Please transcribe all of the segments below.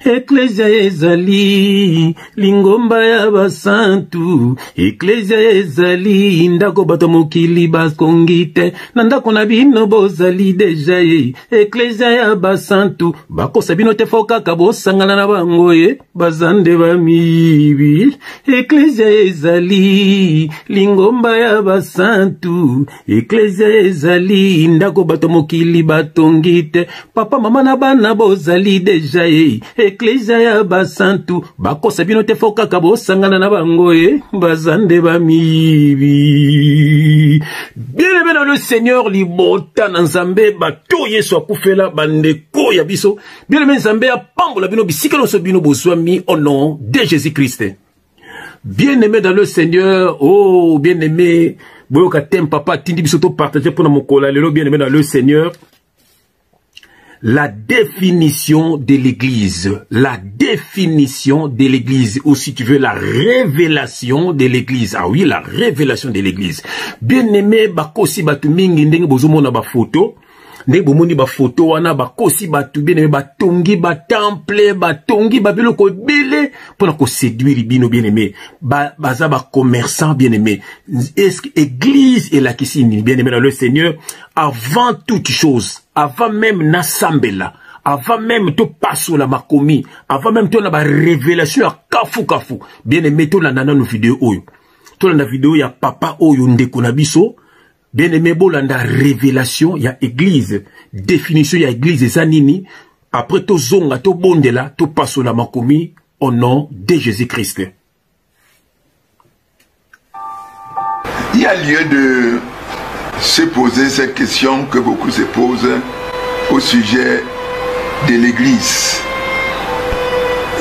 Eklesia ezali lingomba ya basantu. Eklesia ezali ndako bato mokili bakongite. Nandako na bino bozali deja ye. Eklesia ya basantu bakosa bino te foka kabosangana na bango ye. Bazande bamibi. Eklesia ezali lingomba ya basantu. Eklesia ezali ndako bato mokili batongite. Papa mama na bana bozali deja ye. Eklesia ya basantu bakosa bino te foka kabosangana na bango ye. Bazande bamibi. Bien-aimé dans le Seigneur, libota na nzambe bato yesu akufela bandeko ya biso. Bien-aimé nzambe apambola bino bisika no so bino bozwami au nom de Jésus-Christ. Bien-aimé dans le Seigneur, oh bien-aimé, boyoka tem papa tindi biso to partager pour na mokola lelo. Bien-aimé dans le Seigneur, la définition de l'église, ou si tu veux la révélation de l'église. Ah oui, la révélation de l'église. Bien-aimé, bakosi batu mingi ndenge bozomona ba photo. Ndenge bomoni ba photo wana bakosi batu bien-aimé batongi ba temple, batongi ba biloko bele pona ko séduire bino bien-aimé. Baza ba commerçant bien-aimé. Est-ce que église est la kisini bien-aimé dans le Seigneur, avant toute chose, avant même Nasambela, avant même to passo la makomi, avant même to na ba révélation à kafu. Bien-aimé, to la nana no vidéo oyo. To la vidéo ya papa oyo ndeko na biso. Bien-aimé, bolanda révélation ya église. Définition ya église zanini. Après to zonga, to bondela, to passo la makomi au nom de Jésus-Christ. Il y a lieu de se poser cette question que beaucoup se posent au sujet de l'église.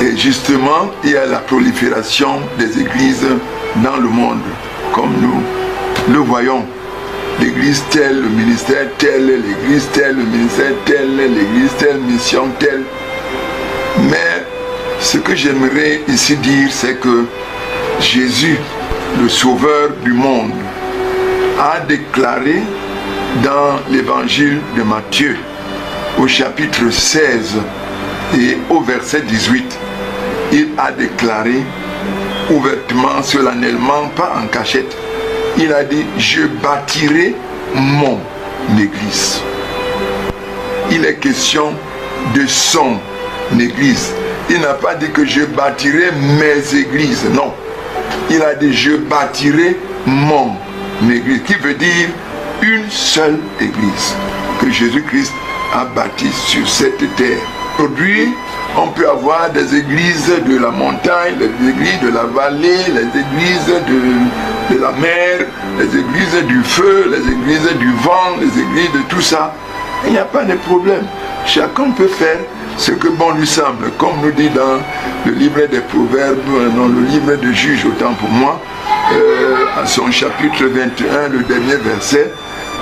Et justement, il y a la prolifération des églises dans le monde, comme nous le voyons. L'église telle, le ministère tel, l'église telle, le ministère tel, l'église telle, mission telle. Mais ce que j'aimerais ici dire, c'est que Jésus, le sauveur du monde, a déclaré dans l'évangile de Matthieu, au chapitre 16 et au verset 18, il a déclaré ouvertement, solennellement, pas en cachette, il a dit, je bâtirai mon église. Il est question de son église. Il n'a pas dit que je bâtirai mes églises, non. Il a dit, je bâtirai mon église, qui veut dire une seule église que Jésus-Christ a bâtie sur cette terre. Aujourd'hui, on peut avoir des églises de la montagne, les églises de la vallée, les églises de la mer, les églises du feu, les églises du vent, les églises de tout ça. Il n'y a pas de problème. Chacun peut faire ce que bon lui semble. Comme nous dit dans le livre des Proverbes, dans le livre de Juges, autant pour moi, à son chapitre 21, le dernier verset,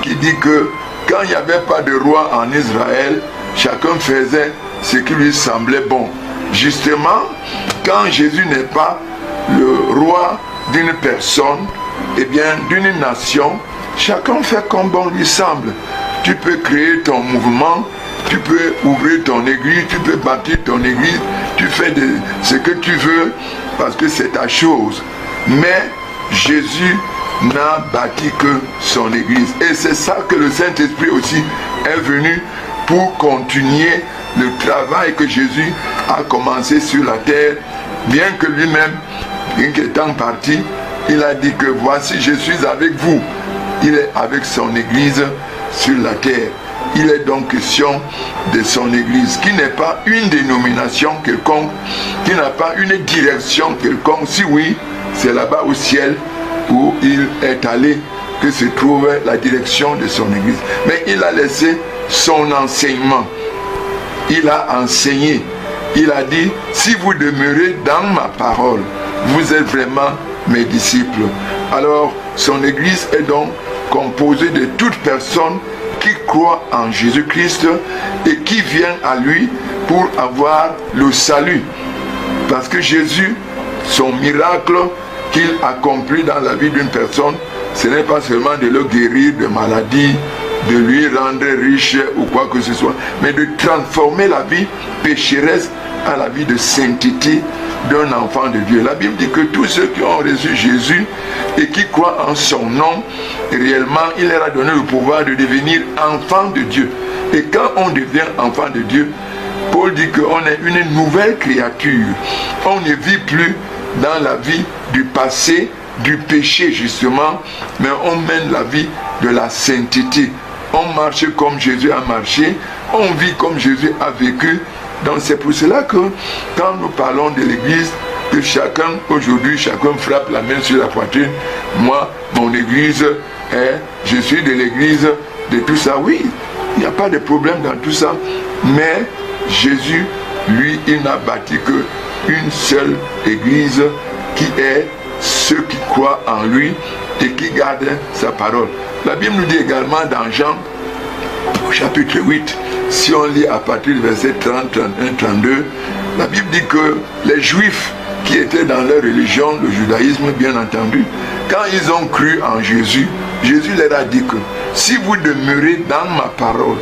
qui dit que quand il n'y avait pas de roi en Israël, chacun faisait ce qui lui semblait bon. Justement, quand Jésus n'est pas le roi d'une personne, eh bien d'une nation, chacun fait comme bon lui semble. Tu peux créer ton mouvement, tu peux ouvrir ton église, tu peux bâtir ton église, tu fais ce que tu veux parce que c'est ta chose. Mais Jésus n'a bâti que son église. Et c'est ça que le Saint-Esprit aussi est venu pour continuer le travail que Jésus a commencé sur la terre, bien que lui-même, bien qu'étant parti, il a dit que voici je suis avec vous. Il est avec son église sur la terre. Il est donc question de son église, qui n'est pas une dénomination quelconque, qui n'a pas une direction quelconque. Si oui, c'est là-bas au ciel où il est allé que se trouve la direction de son église. Mais il a laissé son enseignement. Il a enseigné. Il a dit, si vous demeurez dans ma parole, vous êtes vraiment mes disciples. Alors, son église est donc composée de toute personne qui croit en Jésus-Christ et qui vient à lui pour avoir le salut. Parce que Jésus, son miracle qu'il accomplit dans la vie d'une personne, ce n'est pas seulement de le guérir de maladies, de lui rendre riche ou quoi que ce soit, mais de transformer la vie pécheresse à la vie de sainteté d'un enfant de Dieu. La Bible dit que tous ceux qui ont reçu Jésus et qui croient en son nom, réellement, il leur a donné le pouvoir de devenir enfants de Dieu. Et quand on devient enfant de Dieu, Paul dit qu'on est une nouvelle créature. On ne vit plus dans la vie du passé, du péché justement, mais on mène la vie de la sainteté. On marche comme Jésus a marché, on vit comme Jésus a vécu. Donc c'est pour cela que quand nous parlons de l'église, que chacun, aujourd'hui, chacun frappe la main sur la poitrine. Moi, mon église, je suis de l'église de tout ça. Oui, il n'y a pas de problème dans tout ça. Mais Jésus, lui, il n'a bâti qu'une seule église qui est ceux qui croient en lui et qui gardent sa parole. La Bible nous dit également dans Jean, au chapitre 8, si on lit à partir du verset 30, 31, 32, la Bible dit que les Juifs qui étaient dans leur religion, le judaïsme bien entendu, quand ils ont cru en Jésus, Jésus leur a dit que si vous demeurez dans ma parole,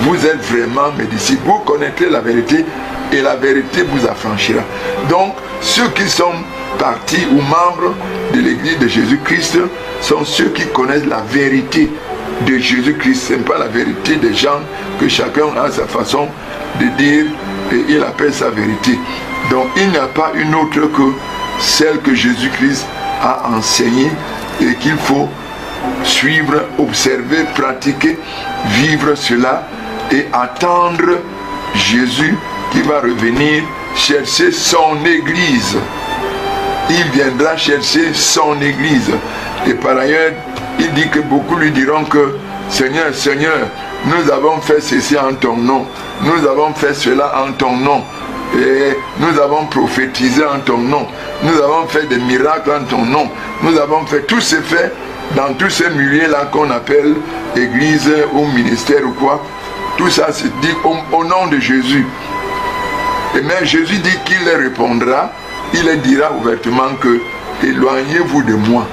vous êtes vraiment mes disciples, vous connaîtrez la vérité et la vérité vous affranchira. Donc, ceux qui sont partis ou membres de l'église de Jésus-Christ sont ceux qui connaissent la vérité de Jésus-Christ. Ce n'est pas la vérité des gens que chacun a sa façon de dire et il appelle sa vérité. Donc, il n'y a pas une autre que celle que Jésus-Christ a enseignée et qu'il faut suivre, observer, pratiquer, vivre cela et attendre Jésus qui va revenir chercher son église. Il viendra chercher son église. Et par ailleurs, il dit que beaucoup lui diront que Seigneur, Seigneur, nous avons fait ceci en ton nom. Nous avons fait cela en ton nom. Et nous avons prophétisé en ton nom. Nous avons fait des miracles en ton nom. Nous avons fait tout ce fait dans tous ces milieux-là qu'on appelle église ou ministère ou quoi. Tout ça se dit au nom de Jésus. Et même Jésus dit qu'il leur répondra, il leur dira ouvertement que éloignez-vous de moi.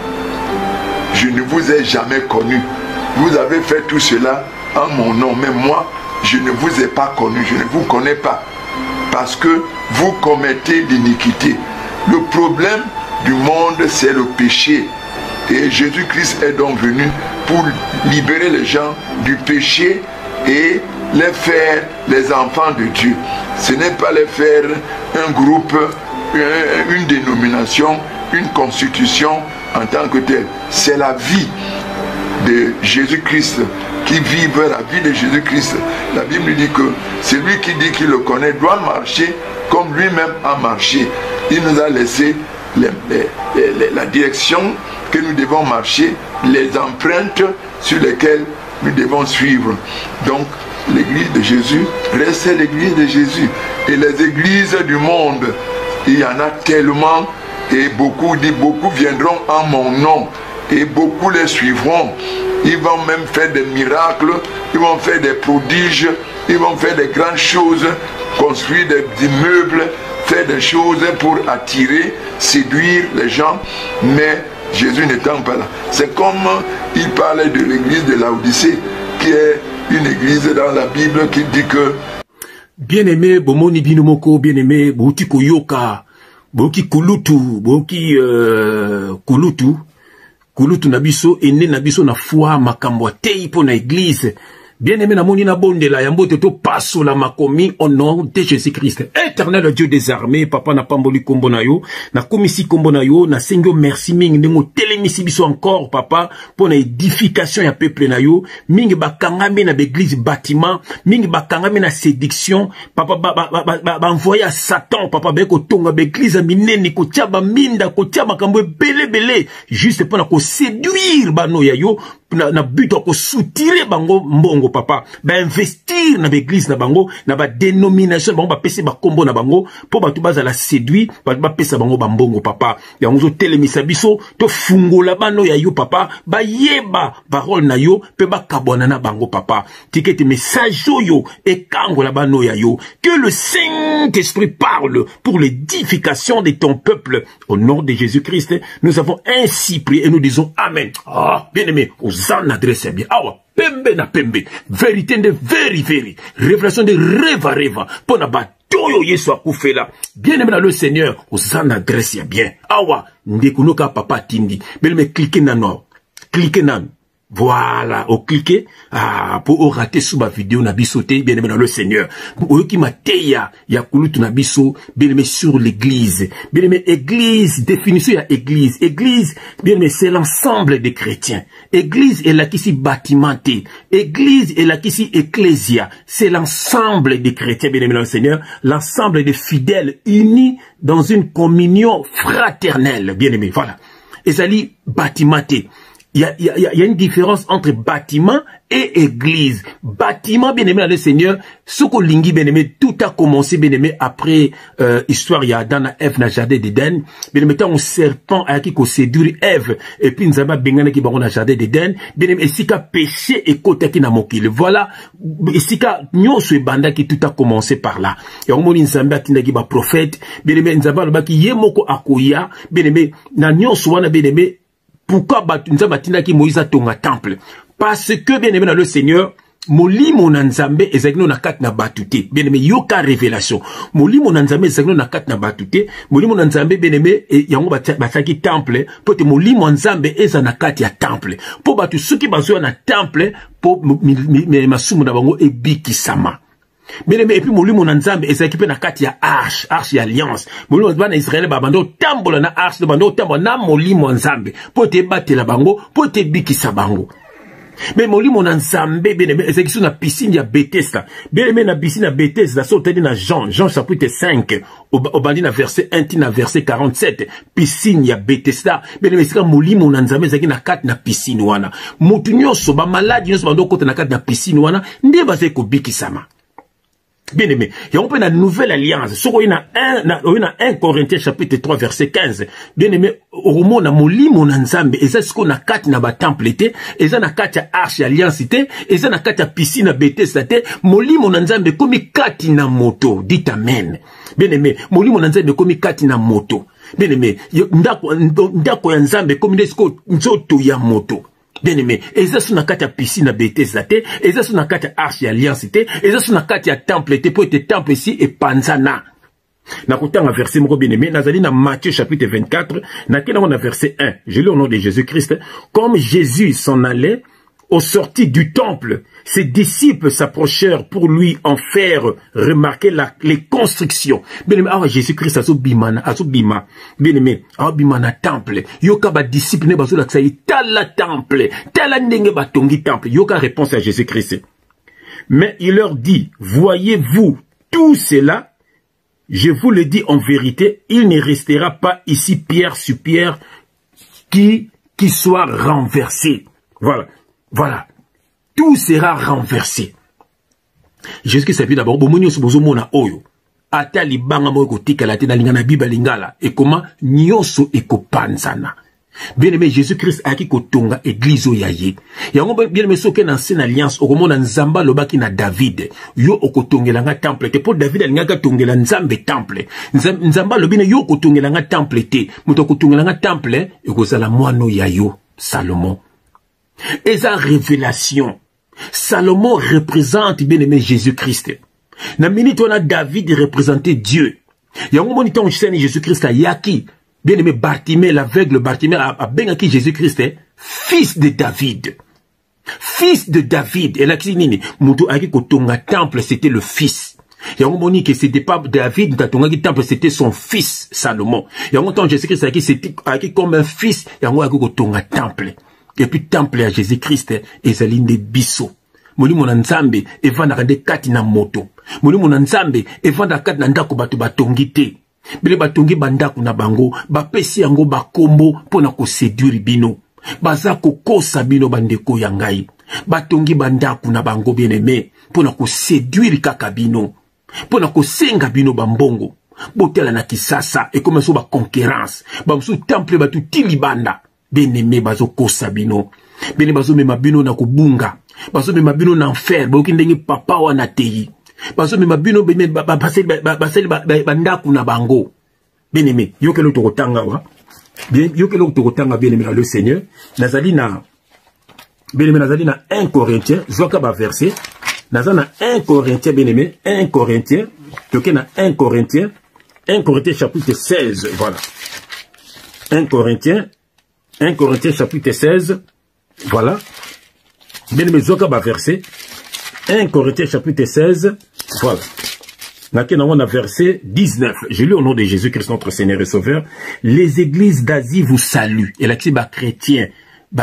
Je ne vous ai jamais connu. Vous avez fait tout cela en mon nom. Mais moi, je ne vous ai pas connu. Je ne vous connais pas. Parce que vous commettez l'iniquité. Le problème du monde, c'est le péché. Et Jésus-Christ est donc venu pour libérer les gens du péché et les faire les enfants de Dieu. Ce n'est pas les faire un groupe, une dénomination, une constitution en tant que telle. C'est la vie de Jésus-Christ qui vive la vie de Jésus-Christ. La Bible dit que celui qui dit qu'il le connaît doit marcher comme lui-même a marché. Il nous a laissé la direction que nous devons marcher, les empreintes sur lesquelles nous devons suivre. Donc, l'église de Jésus reste l'église de Jésus. Et les églises du monde, il y en a tellement, et beaucoup viendront en mon nom, et beaucoup les suivront. Ils vont même faire des miracles, ils vont faire des prodiges, ils vont faire des grandes choses, construire des immeubles, faire des choses pour attirer, séduire les gens, mais Jésus n'étant pas là. C'est comme il parlait de l'église de Laodicée, qui est une église dans la Bible qui dit que bien-aimé, bomoni binomoko, bien-aimé, bouti koyoka, boki kulutu, boki kulutu nabiso, ene nabiso na foi makambo tei po na église. Bien-aimé, na moni na bonde la yambo te to passo la makomi au nom de Jésus-Christ. Éternel Dieu des armées, papa na pamboli kombo na yo, na komisi kombo na yo, na sengyo merci mingi ndenge telemisi biso encore papa pour na édification ya peuple na yo, mingi bakangami na l'église bâtiment, mingi bakangami na séduction, papa ba envoyer à Satan papa beko tonga l'église minene ko tia ba minda ko tia makambo belé juste pour na ko séduire bano ya yo na but ko soutirer bango mbongo papa ba investir na l'église na bango na ba dénomination bango ba pese ba kombo na bango po ba tu baza la séduit ba pesa bango ba mbongo papa ya ngozo telemisa biso to fungola bano ya yo papa ba yeba parole na yo pe ba kabona na bango papa tikete message yo et kangola bano ya yo que le Saint-Esprit parle pour l'édification de ton peuple au nom de Jésus-Christ. Nous avons ainsi prié et nous disons amen. Ah bien-aimé, Zan adresse bien. Awa, pembe na pembe. Vérité de very. Révélation de reva. Pona ba toyo yesu akufela. Bien aimé dans le Seigneur, aux en adresse ya bien. Awa, ndekunoka papa tindi. Bien-aimé, cliquez nan. Cliquez nan. Voilà, au cliquer pour rater sous ma vidéo na biso te bien aimé dans le Seigneur. Pour qui m'a teya ya kulutu na biso bien aimé sur l'église. Bien aimé église, définition ya église. Église bien aimé c'est l'ensemble des chrétiens. Église est là qui s'y bâtimenté. Église est là qui s'y ecclésia. C'est l'ensemble des chrétiens bien aimé dans le Seigneur, l'ensemble des fidèles unis dans une communion fraternelle bien aimé. Voilà. Et ça dit bâtimenté. Il y a une différence entre bâtiment et église. Bâtiment, bien aimé, le Seigneur, ce qu'on lingi, bien aimé, tout a commencé, bien aimé, après histoire, il y a dans la Ève, dans le jardin d'Éden. Bien aimé, tant un serpent a qui séduire Ève, et puis nous avons bien qui dans le jardin d'Éden. Bien aimé, et si qu'a péché et côté qui n'a mokile. Voilà, et si qu'a nyon ce banda qui tout a commencé par là. Et on m'a Nzamba qui n'a qui prophète, bien aimé, Nzamba le qui yemoko akoya, bien aimé, na nyon soana, bien aimé. Pourquoi nous avons Moïse a tonga temple? Parce que, bien aimé dans le Seigneur, molimo na nzambe ezakino na kat na batute. Bien aimé, yoka révélation. Molimo na nzambe ezakino na kat na batute. Molimo na nzambe, bien aimé, yango bataki temple. Pote molimo nzambe eza na kat ya temple. Po batu suki bazo na temple, po masumu na bango ebiki sama. Bien aimé, et puis molimo na nzambe ezaki pe na kati ya arche ya alliance. Molimo na Israël babando tambola na arche de bando tambola na molimo nzambe po te batela bango po te bikisa bango. Mais molimo na nzambe bien aimé ezaki na piscine ya Bethesda. Bien aimé na piscine ya Bethesda so tedi na Jean chapitre 5 au bandi na verset 1 na verset 47 piscine ya Bethesda. Bien aimé sika molimo na nzambe ezaki na kati na piscine wana. Mutu nyonso ba maladi nyonso bando kota na kati na piscine wana nde bazai ko bikisama. Bien aimé, il y a une nouvelle alliance. Ce qu'on a 1 Corinthiens chapitre 3 verset 15. Bien aimé, au roman na molimo na nzambe, et ça ce qu'on a 4 na ba temple té, et ça na 4 arche alliance té, et ça na 4 piscine Bethesda té, molimo na nzambe komi 4 na moto. Dites amen. Bien aimé, molimo na nzambe komi 4 na moto. Bien aimé, ndako ya nzambe komi desko nzoto ya moto. Bien aimé, et ça na kati ya piscine Bethesda te, et ça na kati ya arche alliance te, et ça na kati ya temple te, pour être temple ici et panzana. Na kotanga verset moko bien aimé, nazali na Matthieu chapitre 24, na kena na verset 1. Je lis au nom de Jésus-Christ. Comme Jésus s'en allait, au sorti du temple, ses disciples s'approchèrent pour lui en faire remarquer les constructions. Bien aimé, Jésus-Christ bima. Bien aimé, bima na temple. Yoka ba disciple ne bazo la ksayi tala temple. Tala ndenge ba tongi temple. Yoka réponse à Jésus-Christ. Mais il leur dit, voyez-vous tout cela? Je vous le dis en vérité, il ne restera pas ici pierre sur pierre qui soit renversé. Voilà. Voilà. Tout sera renversé. Jésus-Christ a dit d'abord, bomoni osobozo mona oyo. Ata libanga mo ko tikala te na lingana biba lingala. Et comment nyoso ekopanzana. Bien aimé, Jésus-Christ a ki kotonga église oyaye. Yango bien aimé soke na ancienne alliance okomona nzamba lobaki na David. Yo okotongela nga temple te. Pour David alingaka tongela nzambe temple. Nzamba lobine yo okotongela nga temple te. Muto okotongela nga temple ekozala mwano yayo Salomon. Et sa révélation. Salomon représente bien aimé Jésus-Christ. Na minute on a David représenté Dieu. Yango monito on seni Jésus-Christ a yaki. Bien aimé Bartimée, l'aveugle Bartimée a bengaki Jésus-Christ, fils de David. Fils de David. Et là qui nini muto aki kotonga temple c'était le fils. Yango moni que c'était pas David katonga ki temple c'était son fils Salomon. Yango tant Jésus-Christ aki comme un fils yango aki kotonga temple. Et puis temple à Jésus-Christ ezali nde biso. Molimo na nzambe evanda kande kati na moto. Molimo na nzambe evanda kati na ndako bato batongi te. Bile batongi bandako na bango bapesi yango bakombo pona ko séduire bino. Baza kokosa bino bandeko ya ngai. Batongi bandako na bango bien-aimé pona ko séduire kaka bino. Pona ko senga bino bambongo. Botela na kisasa et comme so ba concurrence. Ba msu temple batu tilibanda. Bien-aimé bazo kosa bino. Bien bazo mema bino na kubunga. Bazo mema bino na enfer. Boki ndenge papa wana teyi. Bazo mema bino baseli bandaku na bango. Bien-aimé, yokelo tokotanga wa. Bien yokelo tokotanga bien-aimé dans le Seigneur. Nazali na bien-aimé nazali na 1 Corinthiens, zoka ba verset Naza na 1 Corinthiens, bien aimé, 1 Corinthiens, toke na 1 Corinthiens chapitre 16, voilà. 1 Corinthiens chapitre 16, voilà. Bien aimé, zoka ba verset. 1 Corinthiens chapitre 16, voilà. On a verset 19. Je lis au nom de Jésus-Christ, notre Seigneur et Sauveur. Les églises d'Asie vous saluent. Et là, c'est chrétiens,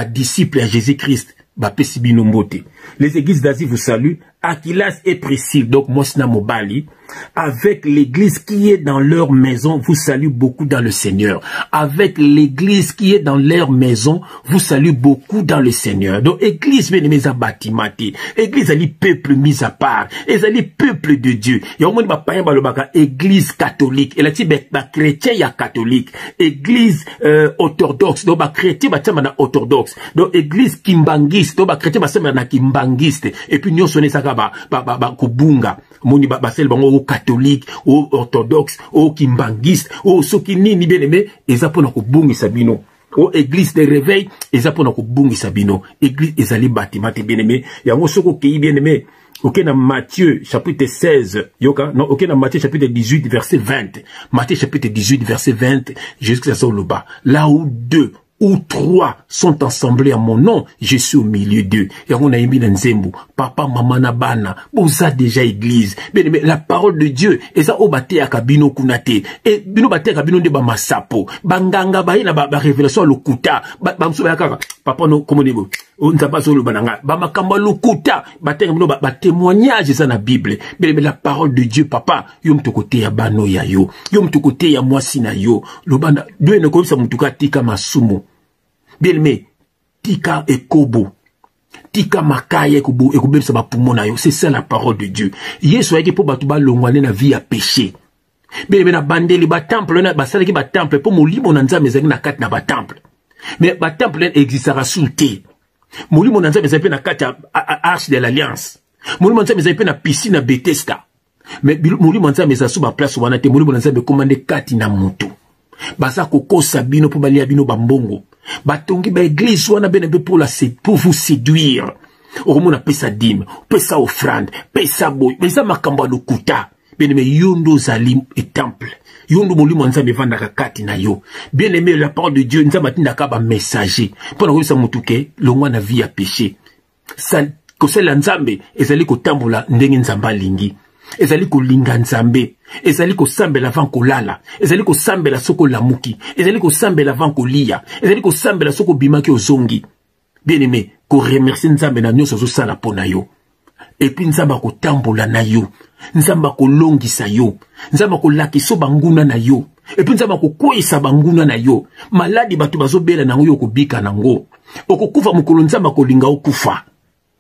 disciples à Jésus-Christ, pesibino mbote. Les églises d'Asie vous saluent. Aquilas et Priscille, donc Mosna Mobali, avec l'église qui est dans leur maison, vous salue beaucoup dans le Seigneur. Avec l'église qui est dans leur maison, vous salue beaucoup dans le Seigneur. Donc, église, bien aimé, batimati. Église, elle est peuple mis à part. Elle est peuple de Dieu. Il y a au moins, église catholique. Et là, tu chrétien, il y a catholique. Église, orthodoxe. Donc, chrétien, il orthodoxe. Donc, église kimbangiste. Donc, chrétien, il y a kimbangiste. Et puis, nous, on est ça, kubunga moni basel bango au catholique au orthodoxe au kimbangiste au sokini ni bien aimé eza pona kubungi sabino au église de réveil eza pona kubungi sabino église ezali bâtiment bien aimé yango soko ki bien aimé. Ok, dans Matthieu chapitre 16, yoka, non, ok, dans Matthieu chapitre 18 verset 20, Matthieu chapitre 18 verset 20, jusqu'à ça le bas, là où 2 ou 3 sont assemblés à mon nom, je suis au milieu d'eux. Et on a mis dans Nzembo, papa, maman, nabana, ça déjà église. Mais la parole de Dieu, et ça, obate à kabino kunate, et bino bate à kabino de bamasapo, banganga baï na ba révélation lokuta, bamso yakaka, papa no, comment on on n'a pas sur le bananga, bamakamba lokuta, bate ba témoignage ça na Bible. Mais la parole de Dieu, papa, yom to côté ya bano ya yo, yom to côté ya mwasi na yo, le banda, deux ne comme ça mutuka tika masumo. Bien aimé, tika ekobo, tika makaya ekobo, ekobo sa ba poumona yo, c'est ça la parole de Dieu. Yesu ayeke po batu ba longwane na vie à péché. Bien aimé na bandeli ba temple na ba sala ki ba temple po molimo na nzambe ezali na kati na ba temple. Mais ba temple existera sous te. Molimo na nzambe ezali pe na kati ya arche de l'alliance. Molimo na nzambe ezali pe na piscine na Bethesda. Mais molimo na nzambe ezali sous ba place wana te, molimo na nzambe komande kati na mutu. Baza kokosa bino po balia bino bambongo. Batongi ba église wana bene pour vous séduire. Oromona pesa dîme, pesa offrande, pesa boy, pesa makamba lokuta. Bien aimé, yondo zalim et temple. Yondo molimo nzambe vanda kati na yo. Bien aimé, la parole de Dieu nzambe tinaka ba messager. Pona ko sa mutuke longwa na vie à péché. Ça ko sela nzambe ezali ko tambola ndenge nzamba lingi. Ezali ko linga nzambe, ezali ko sambela van ko lala, ezali ko sambela soko lamuki, ezali ko sambela van ko lia, ezali ko sambela soko bimaki ozongi. Bien aimé, ko remercier nzambe na nyonso zo sala pona yo. Et puis nzamba ko tambola na yo, nzamba ko longisa yo, nzamba ko lakiso banguna na yo. Et puis nzamba ko kwesa banguna na yo. Maladi batu bazobela na yo ko bika nango. Okokufa mukolo nzamba ko linga okufa.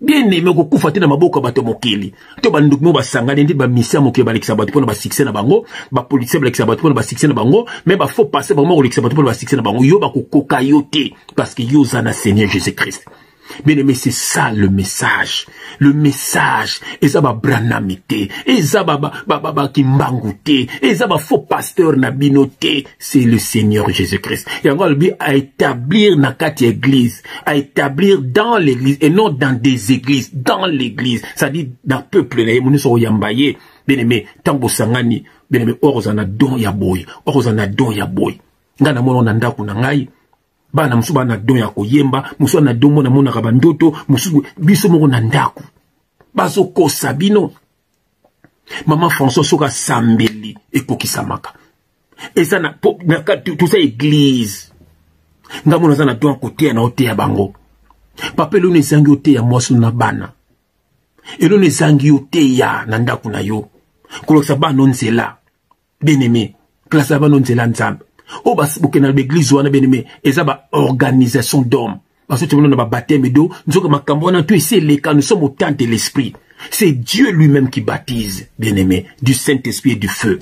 Bien aimé ko kufa tena maboko bato mokili to banduku mo basangana ndi ba misia mokili ba lekisa bato pona ba succès na bango ba police ba lekisa bato pona ba succès na bango mais ba faut passer ba mo lekisa bato pona ba succès na bango yo ba ko koka yo te parce que yo zana Seigneur Jésus-Christ. Bien aimé, c'est ça le message. Le message, et ça va branamité, et ça va kimbangouté, et ça va faux pasteur nabinoté, c'est le Seigneur Jésus-Christ. Et encore le but à établir na kati église, à établir dans l'église, et non dans des églises, dans l'église, ça dit dans le peuple, nous sommes yambaye, bien aimé, tango sangani, bien aimé, orozana don ya boy, orozana don ya boy. Ngana mono nanda kunangai. Bana musuba na don ya koyemba, musuba na don mona mona kabandoto, musuba biso moko na ndaku. Baso ko sabino. Maman François soka sambeli ekoki samaka. Et ça na tout ça église. Nga mona za na don côté na ote ya bango. Papa lo ne zangi ote ya mwasu na bana. Et lo ne zangi ote ya na ndaku na yo. Koloksa ba non zela. Bien-aimé, klasa ba non zela nzambe. Oh, bah, c'est na l'église ou na bien-aimé, et ça va organisation d'hommes. Parce que tu veux nous baptême d'eau, nous sommes à tous ici les cas, nous sommes au temps de l'esprit. C'est Dieu lui-même qui baptise, bien-aimé, du Saint-Esprit et du feu.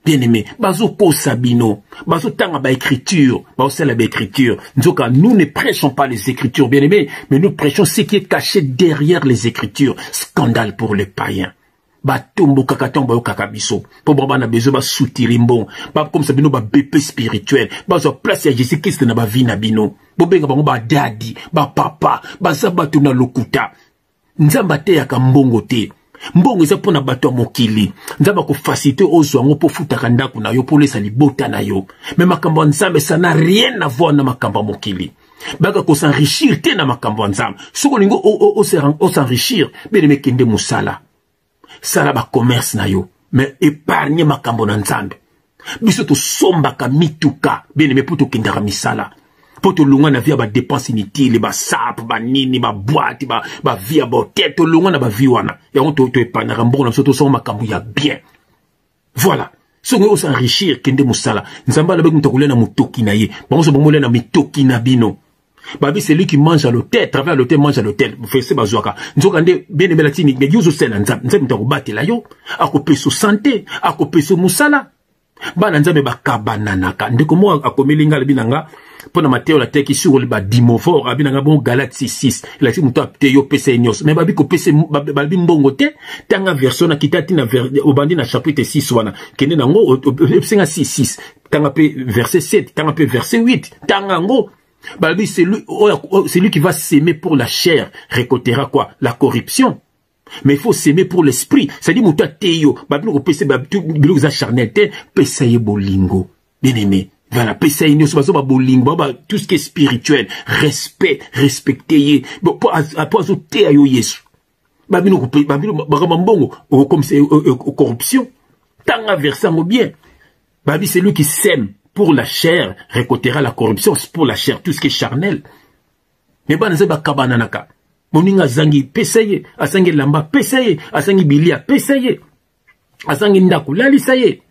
Bien-aimé, bazo ko sabino, bazo tanga ba écriture, bazo la ba écriture. Nous ne prêchons pas les écritures, bien-aimé, mais nous prêchons ce qui est caché derrière les écritures. Scandale pour les païens. Batumbo kakatombo kakabiso po baba na bezo ba soutirimbon ba comme ça bino ba bébé spirituel ba zo place ya Jésus Christ na ba vie na bino bo benga bango ba daddy ba papa ba sabatu na lokuta nzamba te ya mbongo te. Mbongo eza pona bato mokili. Nzamba ko facilité ozwa ngo po futaka ndako na yo po lesa libota na yo. Mais makambo nzambe ça n'a rien à voir na makambo mokili. Baka ko s'enrichir te na makambo nzambe. Soko lingo o s'enrichir, bien kende musala. Sala ba commerce na yo, mais épargne makambo na nzambe. Biso to somba ka mituka, bien aimé pour to kendara misala. Pour to lunga na via ba dépenses inutiles, ba sap, ba nini, ba boîte, ba via ba tête, to lunga na ba viwana. Ya on to épargne rambo na soto so makambo ya bien. Voilà. Songo o s'enrichir kende musala. Nzamba la beku mtokule na mutoki na ye. Bango bomole na mitoki na bino. Babi c'est lui qui mange à l'hôtel, travaille à l'hôtel, mange à l'hôtel. Vous faites bazouaka. Nzokande bien aimé la tini, mais yuzo sel nzamba. Nzamba mtokubate la yo. Akope so santé, akope so musala. Bana nzambe bakabananaka ndeko mo akomelinga lebinanga pona Matteo la teki sur le badimofor abinanga bon Galates 6 la ti muto apte yo pese nyos mais babi ko pese babi mbongo te tanga version na kitati na obandi na chapitre 6 wana kende nango senga 6 tanga pe verset 7 tanga pe verset 8 tanga ngo babi c'est lui qui va s'aimer pour la chair récoltera quoi la corruption. Mais il faut s'aimer pour l'esprit. C'est-à-dire, mouta teyo, babino ko pese babino za charnel te, pesaye bolingo. Bien aimé. Voilà, pesaye nyo so ba bolingo, ba tout ce qui est spirituel, respect, respecter. Bon, pour azo te ayo Yesu. Babino ko babino mbongo comme c'est corruption. Tanga versango bien. Babi c'est lui qui sème pour la chair, récoltera la corruption, c'est pour la chair, tout ce qui est charnel. Mais ba naze ba kabananaka. Moninga zangi pesaye, asangi lamba pesaye, asangi bilia pesaye, asangi ndaku lali saye.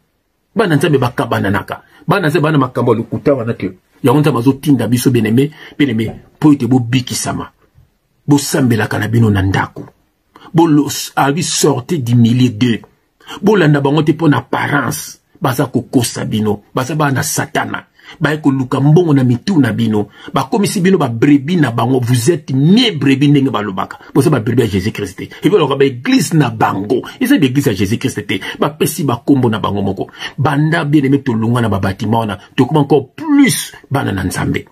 Bana nzambe bakabananaka. Bana nzambe bana makambo lukuta wana te. Ya onza mazo tinda biso beneme po ite bo bikisama. Bo sambelaka na bino na ndaku. Bo abi sorti du milieu d'eux. Bo landa bango te pona apparence. Baza kokosa bino, baza bana satana. Ba ko luka mbongo na mitu na bino ba komisi bino ba brebis na bango vous êtes mes brebis ndenge balobaka bosa ba brebis à Jésus-Christ et puis alors ba église na bango eza ba église à Jésus-Christ ba pesi ba kombo na bango moko banda bien aimé to lunga na ba bâtiment na to comme encore plus bana na nzambe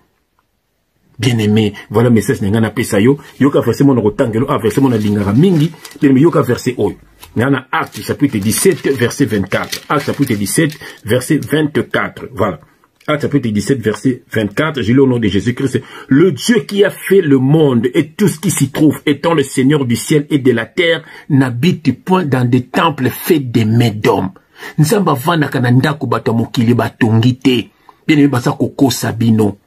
bien aimé voilà message nga na pesa yo yoka verset mon rotangelo a verset mon lingara mingi bien yoka verset oyo ngana Acte chapitre 17 verset 24 Acte chapitre 17 verset 24 voilà. Acte chapitre 17, verset 24, je lis au nom de Jésus-Christ. Le Dieu qui a fait le monde et tout ce qui s'y trouve, étant le Seigneur du ciel et de la terre, n'habite point dans des temples faits des mains d'hommes. Nzamba vana kananda kubata mokili batongite. Bien aimé basa koko sabino.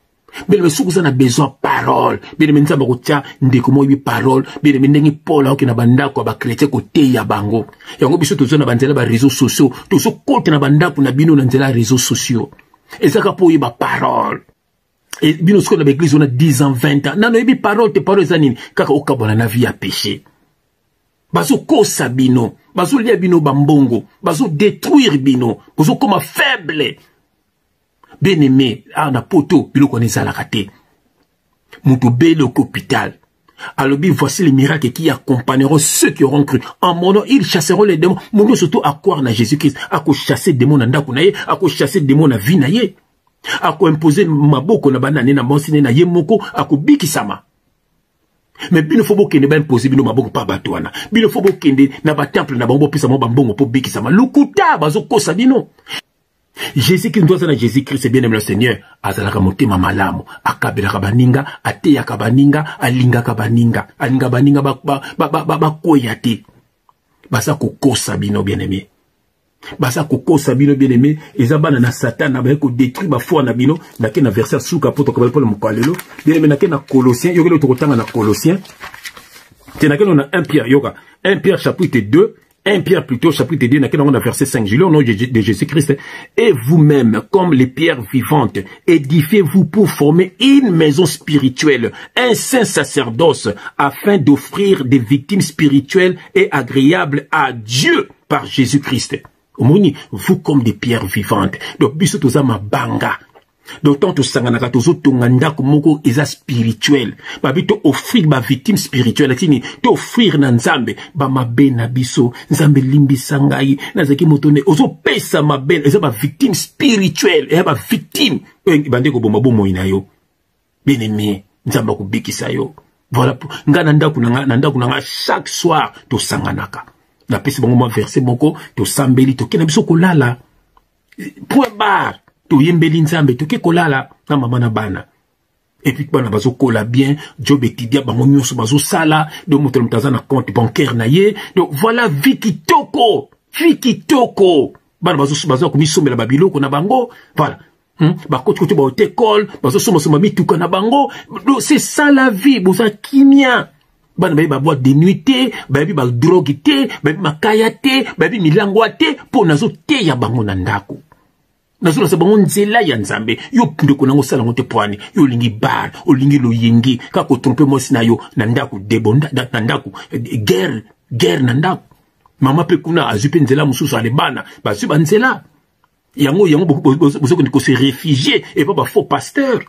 Bien aimé soukou na besoin parole. Bien aimé nzamba kotia ndeko mo yi parole. Bien aimé ndengi Paul aoki na bandako ba chrétien kote ya bango. Yango biso tozo na banzela ba réseaux sociaux. Tozo kote na bandako na bino na nzela réseaux sociaux. Et ça pour y ba parole. Et bino ce qu'on a l'église on a 10 ans 20 ans. Non non y parole te parole zanini kaka okabona na vie à péché. Bazo kosa bino, bazo lia bino bambongo, bazo détruire bino, bazo comme faible. Bien aimé, na poto bino connaît la raté. Muto belle au hôpital. Alors voici les miracles qui accompagneront ceux qui auront cru. En mon nom, ils chasseront les démons. Mon nom surtout à croire na Jésus-Christ. À quoi chasser des démons na kunaye, à quoi chasser des démons na vie naye. À quoi imposer maboko na banane na monsine na yemoko, à quoi bikisama. Mais bino fobo kende ba imposer bino maboko pa batwana. Bino fobo kende na ba temple na bango pisa mo bambongo po bikisama. Lukuta bazo kosa bino. Jésus-Christ doit être Jésus-Christ, bien aimé le Seigneur. Azalaka motema malamu, akabelaka baninga, ateyaka baninga, alingaka baninga, alinga baninga ba koyate. Basa kokosa bino bien aimé. Basa kokosa bino bien aimé, ezabana na Satan na ba ko détruire ba foi na bino, na ke na verset suka poto ko ba mo kalelo. Bien aimé na ke na Colossiens, yokelo to kotanga na Colossiens. Tenake na 1 Pierre yoka, 1 Pierre chapitre 2. 1 Pierre plutôt, chapitre 2, on a verset 5. Je lis au nom de Jésus-Christ. Et vous-même, comme les pierres vivantes, édifiez-vous pour former une maison spirituelle, un saint sacerdoce, afin d'offrir des victimes spirituelles et agréables à Dieu par Jésus-Christ. Vous comme des pierres vivantes. Donc, biso ma banga. D'autant que sanganaka tozo tonganda komoko eza spirituel. Babi to offrir ba victime spirituelle. Tini to offrir na nzambe ba mabe na biso. Nzambe limbi sangai. Nazaki motone. Ozo pesa mabe. Eza ba victime spirituelle. Eza ba victime. Bande ko bomba bomo inayo. Bien aimé. Nzamba ko bikisa yo. Voilà, nga nanda kunanga chaque soir to sanganaka. Na pesi bango ma verset moko to sambeli to kena biso kolala. Point barre to yembeli nzambe to ke kolala na mama na bana. Et puis bana bazo kola bien, job etudia bango nyonso bazo sala, do moto mutaza na compte bancaire na ye. Donc voilà vie kitoko. Bana bazo komisomela babiloko na bango. Voilà. Côté ba école, bazo soma mituka na bango. C'est ça la vie, boza kimia. Bana ba boîte de nuitée, ba drogue té, ba makaya té, ba milangwa té, po nazo té ya bango na ndako. Nazo sa bango nzela ya nzambe. Yo ndeko nango sala ngote poani, yo lingi bar, o lingi lo yengi, kako tromper mo sina yo na ndako debonda na ndako guerre na ndako. Mama pe kuna azupe nzela mususu alebana, ba su ba nzela. Yango beaucoup se réfugier et pas faux pasteur.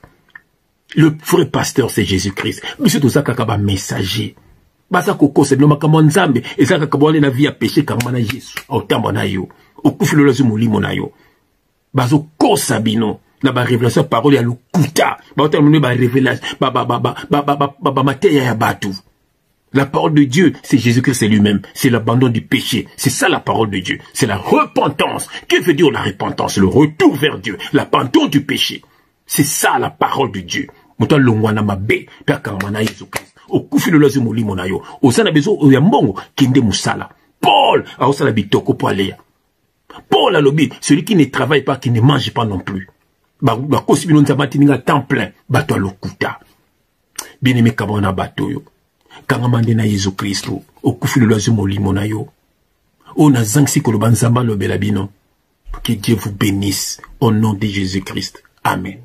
Le vrai pasteur c'est Jésus-Christ. Monsieur tout ça kaka messager. Basa koko c'est le makamo nzambe et ça kaka boale na vie à péché kama na Jésus. Au tambo na yo. Au kufilo la zumulimo na yo. Bazo kosa bino. Na ba révélation parole ya lukuta. Ba terminer ba révélation ba mateya ya batu. La parole de Dieu, c'est Jésus-Christ lui-même. C'est l'abandon du péché. C'est ça la parole de Dieu. C'est la repentance. Que veut dire la repentance? Le retour vers Dieu. L'abandon du péché. C'est ça la parole de Dieu. Mouta longwana mabe. Père Kamana Jésus-Christ. Au kufi le lazo moli monayo. Au sana bezo oyambongo kinde musala. Paul a osala bitoko po alea. Paul a lobi. Celui qui ne travaille pas, qui ne mange pas non plus. Ba kosibino nzamati ninga temps plein. Bato alokuta. Bien aimé Kamana batoyo. Kangamande na Jésus Christ au kufi le lazo molimo na yo. O na zangsi kolobanzamba lo belabino. Que Dieu vous bénisse au nom de Jésus Christ. Amen.